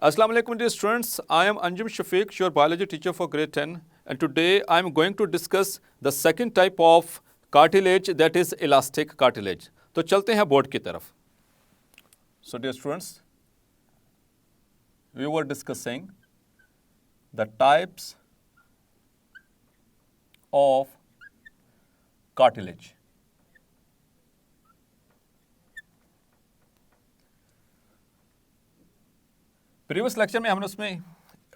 Assalamu alaikum dear students, I am Anjum Shafiq, your biology teacher for grade 10, and today I am going to discuss the second type of cartilage, that is elastic cartilage. तो चलते हैं board की तरफ. So dear students, we were discussing the types of cartilage. Previous lecture में हमने उसमें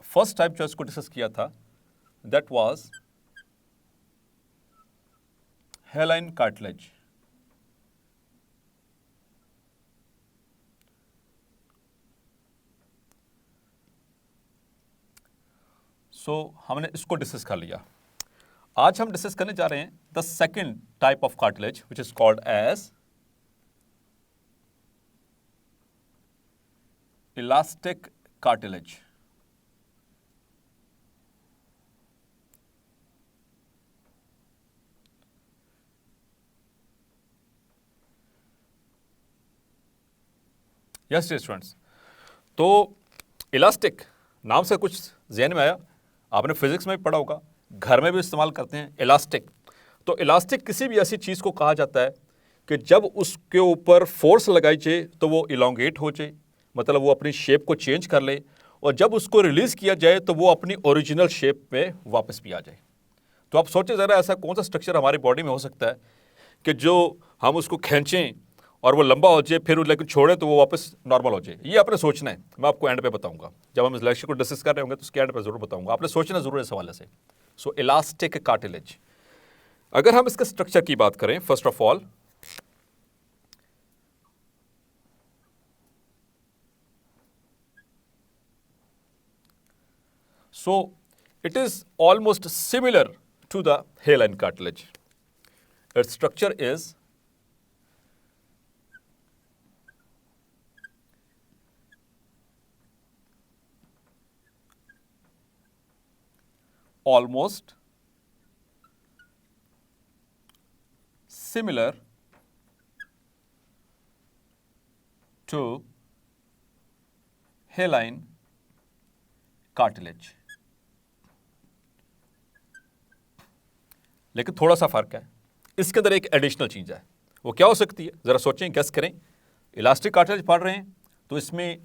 first type जो इसको डिस्कस किया था, दैट वाज हेलाइन कार्टिलेज. सो हमने इसको डिस्कस कर लिया. आज हम डिस्कस करने जा रहे हैं the second type of cartilage which is called as elastic cartilage. Yes students, तो इलास्टिक नाम से कुछ ज़हन में आया. आपने फिजिक्स में भी पढ़ा होगा, घर में भी इस्तेमाल करते हैं इलास्टिक. तो इलास्टिक किसी भी ऐसी चीज़ को कहा जाता है कि जब उसके ऊपर फोर्स लगाई जाए तो वो इलोंगेट हो जाए, मतलब वो अपनी शेप को चेंज कर ले, और जब उसको रिलीज़ किया जाए तो वो अपनी ओरिजिनल शेप में वापस भी आ जाए. तो आप सोचें ज़रा, ऐसा कौन सा स्ट्रक्चर हमारी बॉडी में हो सकता है कि जो हम उसको खींचें और वो लंबा हो जाए, फिर लेकिन छोड़ें तो वो वापस नॉर्मल हो जाए. ये आपने सोचना है, मैं आपको एंड पे बताऊंगा. जब हम इस लेक्चर को डिस्कस कर रहे होंगे तो उसके एंड पे ज़रूर बताऊंगा. आपने सोचना ज़रूर इस हवाले से. सो इलास्टिक कार्टिलेज, अगर हम इसके स्ट्रक्चर की बात करें, first of all so it is almost similar to the hyaline cartilage. Its structure is almost similar to hyaline cartilage. लेकिन थोड़ा सा फर्क है. इसके अंदर एक एडिशनल चीज़ है. वो क्या हो सकती है, ज़रा सोचें, गेस करें. इलास्टिक कार्टिलेज पढ़ रहे हैं तो इसमें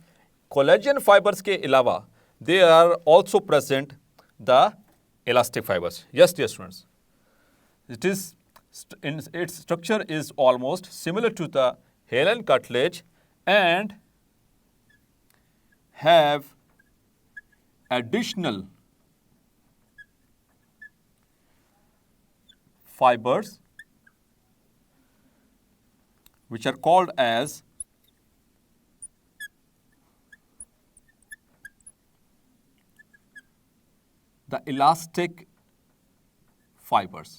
कोलेजन फाइबर्स के अलावा they are also present the elastic fibres. Yes dear students, it is in its structure is almost similar to the hyaline cartilage and have additional fibers which are called as the elastic fibers.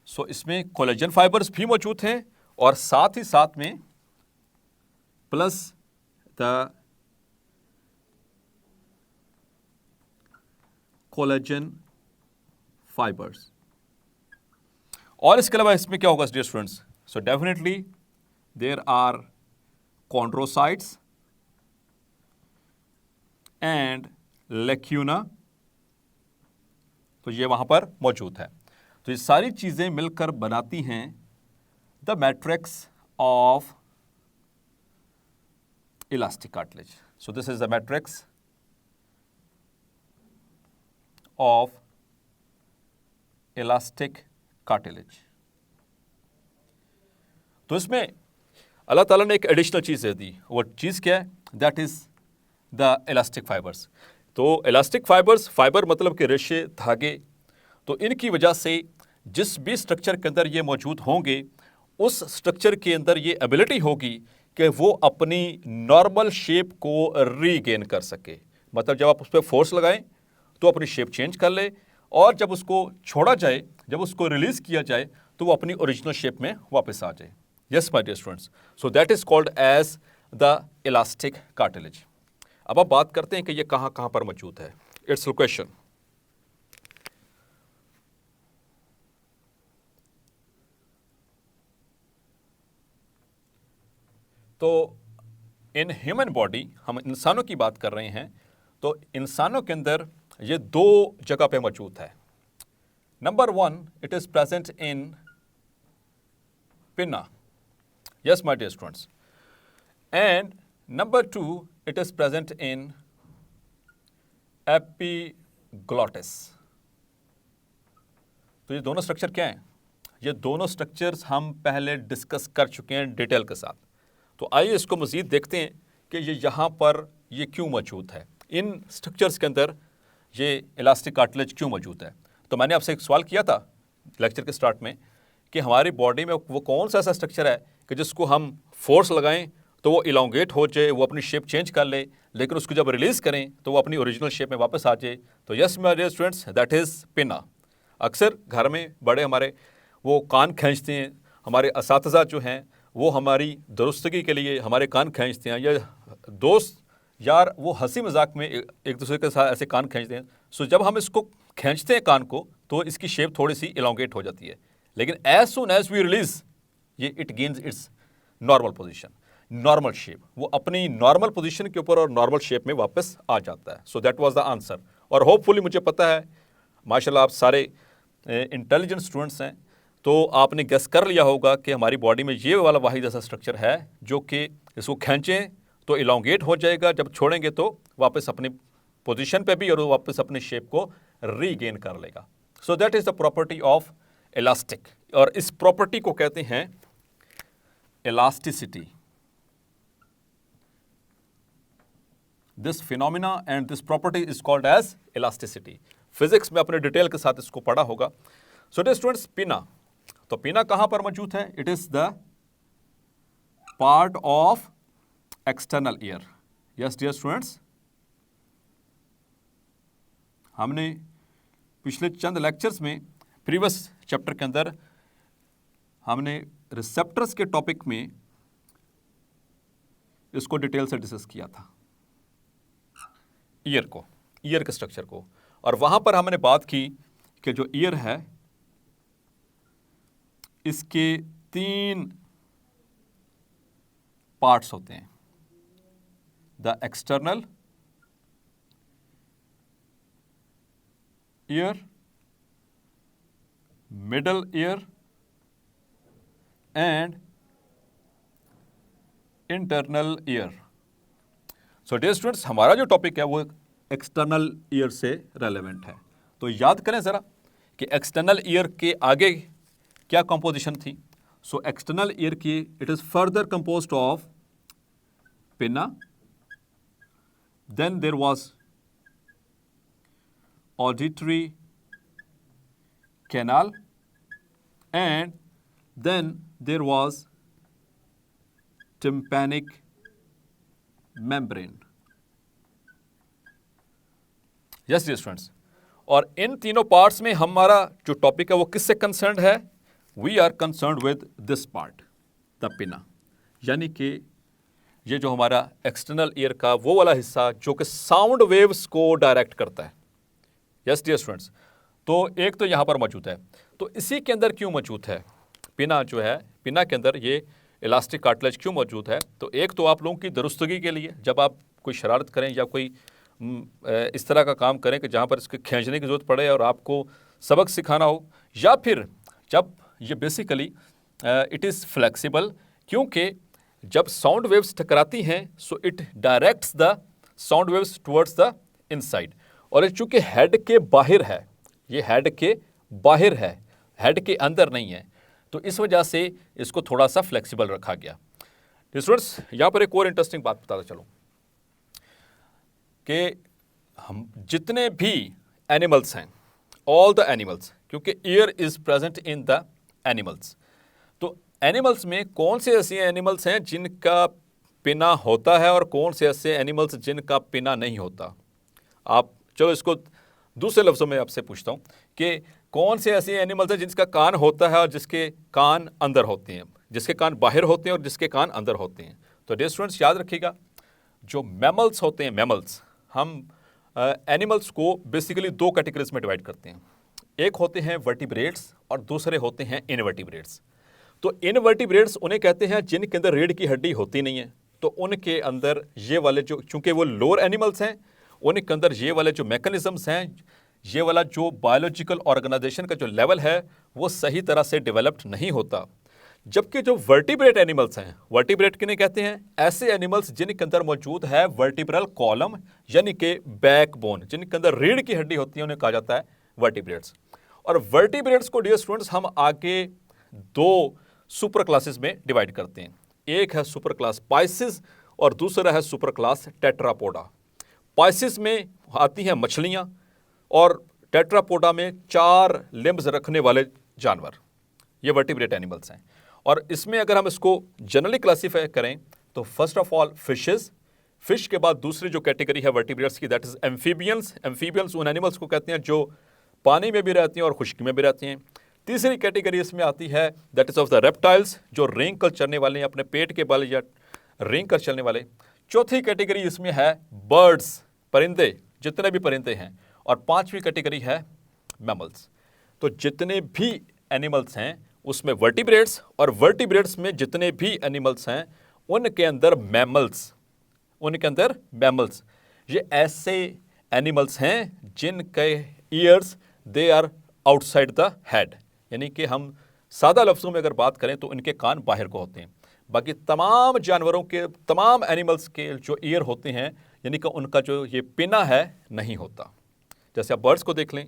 सो इसमें collagen fibres भी मौजूद हैं और साथ ही साथ में plus the collagen fibres. और इसके अलावा इसमें क्या होगा dear students? So definitely there are chondrocytes and lacuna, तो ये वहां पर मौजूद है. तो ये सारी चीजें मिलकर बनाती हैं the matrix of elastic cartilage. So this is the matrix of elastic cartilage. तो इसमें अल्लाह ताला ने एक एडिशनल चीज दे दी. वो चीज क्या है? That is the elastic fibres. तो इलास्टिक फाइबर्स, फाइबर मतलब कि रेशे, धागे, तो इनकी वजह से जिस भी स्ट्रक्चर के अंदर ये मौजूद होंगे, उस स्ट्रक्चर के अंदर ये एबिलिटी होगी कि वो अपनी नॉर्मल शेप को रीगेन कर सके. मतलब जब आप उस पर फोर्स लगाएं तो अपनी शेप चेंज कर ले, और जब उसको छोड़ा जाए, जब उसको रिलीज किया जाए तो वो अपनी ओरिजिनल शेप में वापस आ जाए. Yes my dear students, so that is called as the elastic cartilage. अब आप बात करते हैं कि ये कहाँ कहाँ पर मौजूद है. Its location. तो इन ह्यूमन बॉडी, हम इंसानों की बात कर रहे हैं, तो इंसानों के अंदर ये दो जगह पे मौजूद है। Number 1, it is present in pinna, yes my dear students, and number 2, it is present in epiglottis. तो ये दोनों स्ट्रक्चर क्या हैं? ये दोनों स्ट्रक्चर्स हम पहले डिस्कस कर चुके हैं डिटेल के साथ। तो आइए इसको मज़ीद देखते हैं कि ये यहाँ पर ये क्यों मौजूद है, इन स्ट्रक्चर्स के अंदर ये इलास्टिक कार्टिलेज क्यों मौजूद है। तो मैंने आपसे एक सवाल किया था लेक्चर के स्टार्ट में कि हमारी बॉडी में वो कौन सा ऐसा स्ट्रक्चर है कि जिसको हम फोर्स लगाएं तो वो इलोंगेट हो जाए, वो अपनी शेप चेंज कर ले, लेकिन उसको जब रिलीज़ करें तो वो अपनी ओरिजिनल शेप में वापस आ जाए। तो yes my dear students, that is pinna. अक्सर घर में बड़े हमारे वो कान खींचते हैं, हमारे असातिज़ा जो हैं वो हमारी दुरुस्तगी के लिए हमारे कान खींचते हैं, या दोस्त यार वो हंसी मजाक में एक दूसरे के साथ ऐसे कान खींचते हैं। सो जब हम इसको खींचते हैं कान को तो इसकी शेप थोड़ी सी इलोंगेट हो जाती है, लेकिन as soon as we release ये it gains its normal position, normal shape, वो अपनी नॉर्मल पोजीशन के ऊपर और नॉर्मल शेप में वापस आ जाता है। So that was the answer. और होपफुली मुझे पता है माशाल्लाह आप सारे इंटेलिजेंट स्टूडेंट्स हैं, तो आपने गेस कर लिया होगा कि हमारी बॉडी में ये वाला वाहिद ऐसा स्ट्रक्चर है जो कि इसको खींचें तो इलोंगेट हो जाएगा, जब छोड़ेंगे तो वापस अपनी पोजीशन पे भी और वापस अपनी शेप को रीगेन कर लेगा। So that is the property of elastic, और इस प्रॉपर्टी को कहते हैं elasticity. This phenomena and this property is called as elasticity. Physics में अपने डिटेल के साथ इसको पढ़ा होगा। सो डियर स्टूडेंट्स, पिना, तो पिना कहां पर मौजूद है? It is the part of external ear. Yes dear students, हमने पिछले चंद लेक्चर्स में प्रीवियस चैप्टर के अंदर हमने रिसेप्टर्स के टॉपिक में इसको डिटेल से डिस्कस किया था, ईयर को, ईयर के स्ट्रक्चर को, और वहां पर हमने बात की कि जो ईयर है इसके 3 पार्ट्स होते हैं, the external ear, middle ear and internal ear. So dear students, हमारा जो टॉपिक है वो एक्सटर्नल ईयर से रेलेवेंट है। तो याद करें ज़रा कि एक्सटर्नल ईयर के आगे क्या कंपोजिशन थी। सो एक्सटर्नल ईयर की it is further composed of pinna, then there was auditory canal and then there was tympanic membrane. Yes dear students, और इन तीनों पार्ट्स में हमारा जो टॉपिक है वो किससे कंसर्न्ड है? We are concerned with this part, the pinna, यानी कि ये जो हमारा एक्सटर्नल ईयर का वो वाला हिस्सा जो कि साउंड वेव्स को डायरेक्ट करता है। यस डियर स्टूडेंट्स, तो एक तो यहाँ पर मौजूद है, तो इसी के अंदर क्यों मौजूद है पिना जो है, पिना के अंदर ये इलास्टिक कार्टिलेज क्यों मौजूद है? तो एक तो आप लोगों की दुरुस्तगी के लिए, जब आप कोई शरारत करें या कोई इस तरह का काम करें कि जहाँ पर इसके खींचने की ज़रूरत पड़े और आपको सबक सिखाना हो, या फिर जब ये बेसिकली इट इज़ फ्लेक्सिबल, क्योंकि जब साउंड वेव्स टकराती हैं so it directs the sound waves towards the inside, और ये चूँकि हेड के बाहर है, ये हेड के बाहर है, हेड के अंदर नहीं है, तो इस वजह से इसको थोड़ा सा फ्लेक्सिबल रखा गया। स्टूडेंट्स, यहाँ पर एक और इंटरेस्टिंग बात बताता चलो कि हम जितने भी एनिमल्स हैं, ऑल द एनिमल्स, क्योंकि year is present in the animals, तो एनिमल्स में कौन से ऐसे एनिमल्स हैं जिनका पिना होता है और कौन से ऐसे एनिमल्स जिनका पिना नहीं होता? आप चलो इसको दूसरे लफ्ज़ों में आपसे पूछता हूँ कि कौन से ऐसे एनिमल्स हैं जिसका कान होता है और जिसके कान अंदर होते हैं, जिसके कान बाहर होते हैं और जिसके कान अंदर होते हैं? तो डियर स्टूडेंट्स, याद रखिएगा, जो मैमल्स होते हैं, मैमल्स, हम एनिमल्स को बेसिकली 2 कैटेगरीज में डिवाइड करते हैं। एक होते हैं वर्टिब्रेट्स और दूसरे होते हैं इनवर्टिब्रेट्स। तो इनवर्टिब्रेट्स उन्हें कहते हैं जिनके अंदर रीढ़ की हड्डी होती नहीं है। तो उनके अंदर ये वाले जो, चूंकि वो लोअर एनिमल्स हैं, उनके अंदर ये वाले जो मैकेनिज्म्स हैं, ये वाला जो बायोलॉजिकल ऑर्गेनाइजेशन का जो लेवल है वो सही तरह से डेवलप्ड नहीं होता। जबकि जो वर्टिब्रेट एनिमल्स हैं, वर्टिब्रेट किन्हें कहते हैं? ऐसे एनिमल्स जिनके अंदर मौजूद है वर्टिब्रल कॉलम यानी कि बैकबोन, जिनके अंदर रीढ़ की हड्डी होती है, उन्हें कहा जाता है वर्टिब्रेट्स। और वर्टिब्रेट्स को डियर स्टूडेंट्स हम आगे दो सुपर क्लासेस में डिवाइड करते हैं। एक है सुपर क्लास पाइसिस और दूसरा है सुपर क्लास टेट्रापोडा। पाइसिस में आती हैं मछलियां और टेट्रापोडा में 4 लिम्ब्स रखने वाले जानवर, ये वर्टिब्रेट एनिमल्स हैं। और इसमें अगर हम इसको जनरली क्लासीफाई करें तो first of all fishes, fish के बाद दूसरी जो कैटेगरी है वर्टिब्रेट्स की दैट इज एम्फीबियंस। एम्फीबियंस उन एनिमल्स को कहते हैं जो पानी में भी रहती हैं और खुश्की में भी रहती हैं। तीसरी कैटेगरी इसमें आती है that is of the reptiles, जो रेंग कर चलने वाले हैं, अपने पेट के बल या रेंग कर चलने वाले। चौथी कैटेगरी इसमें है बर्ड्स, परिंदे, जितने भी परिंदे हैं। और पांचवी कैटेगरी है मैमल्स। तो जितने भी एनिमल्स हैं उसमें वर्टिब्रेट्स, और वर्टिब्रेट्स में जितने भी एनिमल्स हैं उनके अंदर मैमल्स, ये ऐसे एनिमल्स हैं जिनके ears they are outside the head, यानी कि हम सादा लफ्ज़ों में अगर बात करें तो इनके कान बाहर को होते हैं। बाकी तमाम जानवरों के, तमाम एनिमल्स के जो ईयर होते हैं, यानी कि उनका जो ये पिना है नहीं होता। जैसे आप बर्ड्स को देख लें,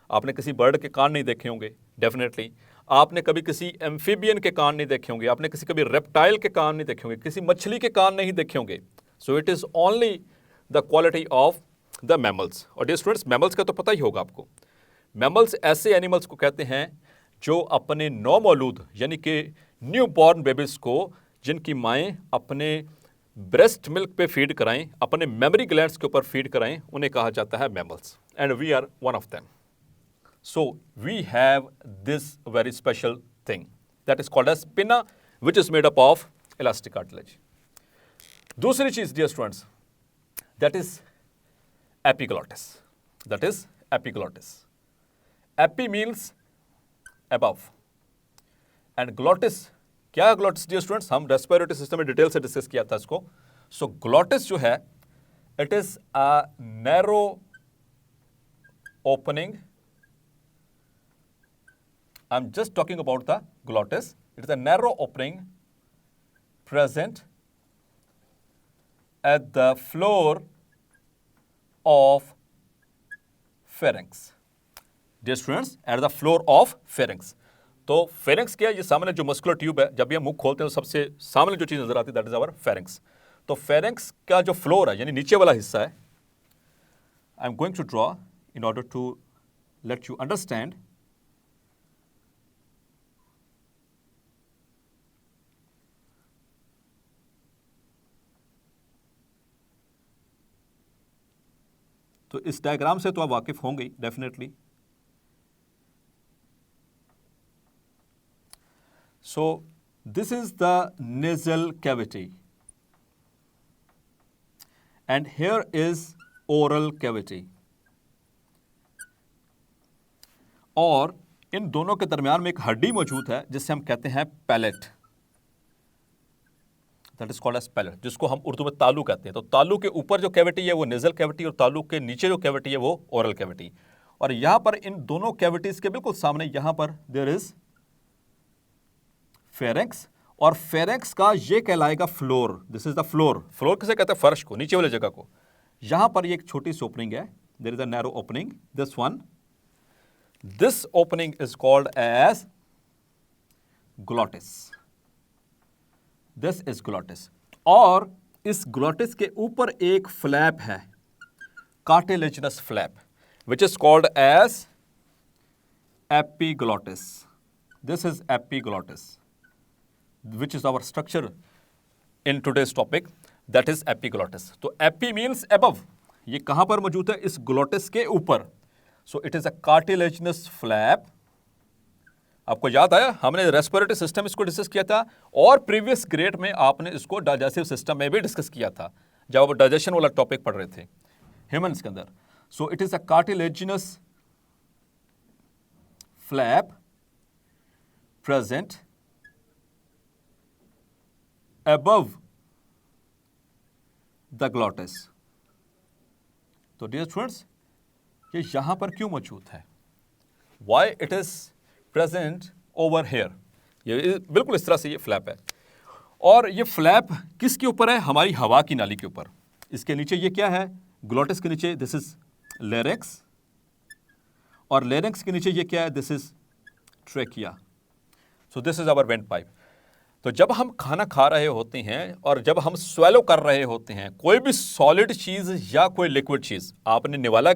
आपने किसी बर्ड के कान नहीं देखे होंगे डेफिनेटली, आपने कभी किसी एम्फीबियन के कान नहीं देखे होंगे, आपने कभी रेप्टाइल के कान नहीं देखे होंगे, किसी मछली के कान नहीं देखे होंगे। So it is only the quality of the mammals. और डियर स्टूडेंट्स, मैमल्स का तो पता ही होगा आपको। मैमल्स ऐसे एनिमल्स को कहते हैं जो अपने नौमौलूद यानी कि न्यू बॉर्न बेबीज़ को, जिनकी माएँ अपने ब्रेस्ट मिल्क पे फीड कराएं, अपने मेमरी ग्लैंड्स के ऊपर फीड कराएं, उन्हें कहा जाता है mammals, and we are one of them. So we have this very special thing that is called as pinna, which is made up of elastic cartilage. दूसरी चीज dear students, that is epiglottis. Epi means above and glottis, क्या है glottis dear students? हम respiratory system में detail से discuss किया था इसको। So glottis जो है, it is a narrow opening. I'm just talking about the glottis. It is a narrow opening present at the floor of pharynx. Dear students, at the floor of pharynx. तो pharynx क्या है? ये सामने जो muscular tube है, जब ये मुंह खोलते हैं तो सबसे सामने जो चीज नजर आती है दैट इज आवर pharynx. तो pharynx का जो फ्लोर है यानी नीचे वाला हिस्सा है, I am going to draw in order to let you understand. तो इस डायग्राम से तो आप वाकिफ होंगे definitely. So this is the nasal cavity and here is oral cavity. और इन दोनों के दरमियान में एक हड्डी मौजूद है जिससे हम कहते हैं palate. That is called as palate, जिसको हम उर्दू में तालू कहते हैं. तो तालू के ऊपर जो कैविटी है वो नेजल कैविटी और तालू के नीचे जो कैविटी है वो ओरल कैविटी. और यहां पर इन दोनों कैविटीज के बिल्कुल सामने यहां पर देयर इज फेरेंक्स, और फेरेंक्स का ये कहलाएगा floor. This is the floor. Floor किसे कहते हैं? फर्श को, नीचे वाले जगह को. यहां पर ये एक छोटी सी ओपनिंग है, there is a narrow opening, this one. This opening is called as glottis. This is glottis. और इस ग्लॉटिस के ऊपर एक फ्लैप है, cartilaginous flap, which is called as epiglottis. This is epiglottis, which is our structure in today's topic, that is epiglottis. तो epi means above. ये कहां पर मौजूद है? इस ग्लोटिस के ऊपर. So it is a cartilaginous flap. आपको याद आया हमने रेस्पिरेटरी सिस्टम इसको डिस्कस किया था, और प्रीवियस ग्रेड में आपने इसको डाइजेस्टिव सिस्टम में भी डिस्कस किया था जब आप डाइजेशन वाला टॉपिक पढ़ रहे थे ह्यूमंस के अंदर. So it is a cartilaginous flap present above the glottis. तो डियर स्टूडेंट्स, ये यहां पर क्यों मौजूद है? Why it is present over here? ये बिल्कुल इस तरह से ये फ्लैप है, और ये फ्लैप किसके ऊपर है? हमारी हवा की नाली के ऊपर। इसके नीचे ये क्या है? ग्लोटिस के नीचे दिस इज लेरिक्स, और लेरिक्स के नीचे ये क्या है? This is trachea. So this is our windpipe. तो जब हम खाना खा रहे होते हैं और जब हम स्वेलो कर रहे होते हैं कोई भी सॉलिड चीज़ या कोई लिक्विड चीज़, आपने निवाला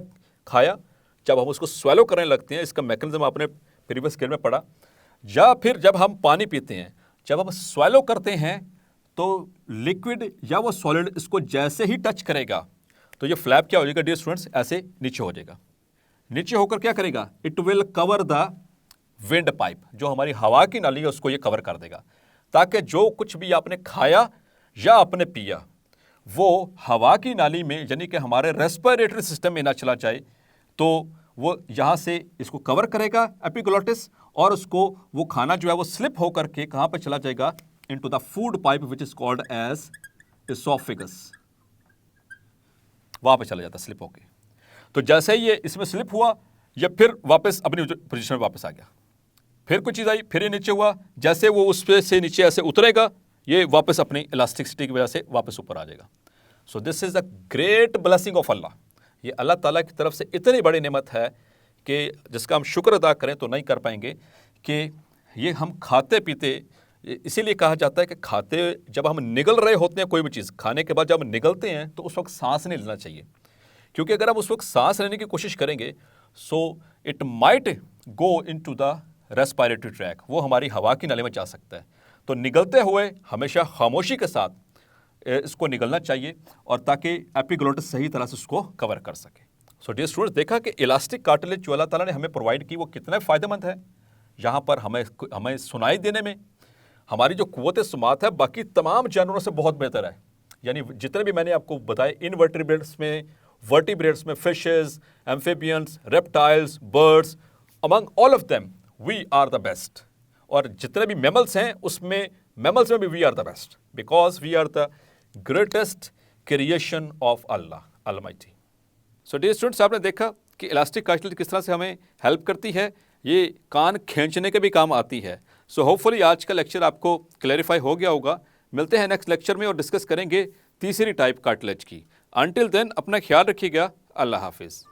खाया, जब हम उसको स्वेलो करने लगते हैं, इसका मैकेनिज्म आपने प्रीवियस स्केल में पढ़ा, या फिर जब हम पानी पीते हैं, जब हम स्वेलो करते हैं तो लिक्विड या वो सॉलिड इसको जैसे ही टच करेगा तो ये फ्लैप क्या हो जाएगा डियर स्टूडेंट्स? ऐसे नीचे हो जाएगा। नीचे होकर क्या करेगा? It will cover the wind pipe, जो हमारी हवा की नाली है उसको ये कवर कर देगा, ताकि जो कुछ भी आपने खाया या आपने पिया वो हवा की नाली में यानी कि हमारे रेस्पिरेटरी सिस्टम में ना चला जाए, तो वो यहाँ से इसको कवर करेगा एपिग्लोटिस, और उसको वो खाना जो है वो स्लिप होकर के कहाँ पे चला जाएगा? Into the food pipe which is called as oesophagus. वहाँ पे चला जाता स्लिप होके। तो जैसे ही ये इसमें स्लिप हुआ, ये फिर वापस अपनी पोजीशन में वापस आ गया, फिर कुछ चीज़ आई, फिर ये नीचे हुआ, जैसे वो उस पे से नीचे ऐसे उतरेगा, ये वापस अपनी इलास्टिसिटी की वजह से वापस ऊपर आ जाएगा। So this is the great blessing of Allah. ये अल्लाह ताला की तरफ से इतनी बड़ी नेमत है कि जिसका हम शुक्र अदा करें तो नहीं कर पाएंगे, कि ये हम खाते पीते, इसीलिए कहा जाता है कि खाते जब हम निगल रहे होते हैं कोई भी चीज़, खाने के बाद जब हम निगलते हैं तो उस वक्त सांस नहीं लेना चाहिए, क्योंकि अगर हम उस वक्त सांस लेने की कोशिश करेंगे so it might go into the respiratory tract, वो हमारी हवा की नाली में जा सकता है। तो निगलते हुए हमेशा खामोशी के साथ इसको निगलना चाहिए, और ताकि एपिग्लोटिस सही तरह से उसको कवर कर सके। सो डियर स्टूडेंट्स, देखा कि इलास्टिक कार्टिलेज जो अल्लाह ताला ने हमें प्रोवाइड की वो कितना फ़ायदेमंद है। यहाँ पर हमें सुनाई देने में हमारी जो क़ुव्वत सुमात है बाकी तमाम जानवरों से बहुत बेहतर है। यानी जितने भी मैंने आपको बताए इनवर्टिब्रेट्स में, वर्टिब्रेट्स में, fishes, amphibians, reptiles, birds, among all of them we are the best. और जितने भी मैमल्स हैं उसमें मैमल्स में भी we are the best, because we are the greatest creation of Allah almighty. So dear students, आपने देखा कि इलास्टिक कार्टिलेज किस तरह से हमें हेल्प करती है, ये कान खींचने के भी काम आती है। सो होपफुली आज का लेक्चर आपको क्लैरिफाई हो गया होगा। मिलते हैं नेक्स्ट लेक्चर में और डिस्कस करेंगे तीसरी टाइप कार्टिलेज की। अंटिल देन अपना ख्याल रखिएगा। अल्लाह हाफिज़।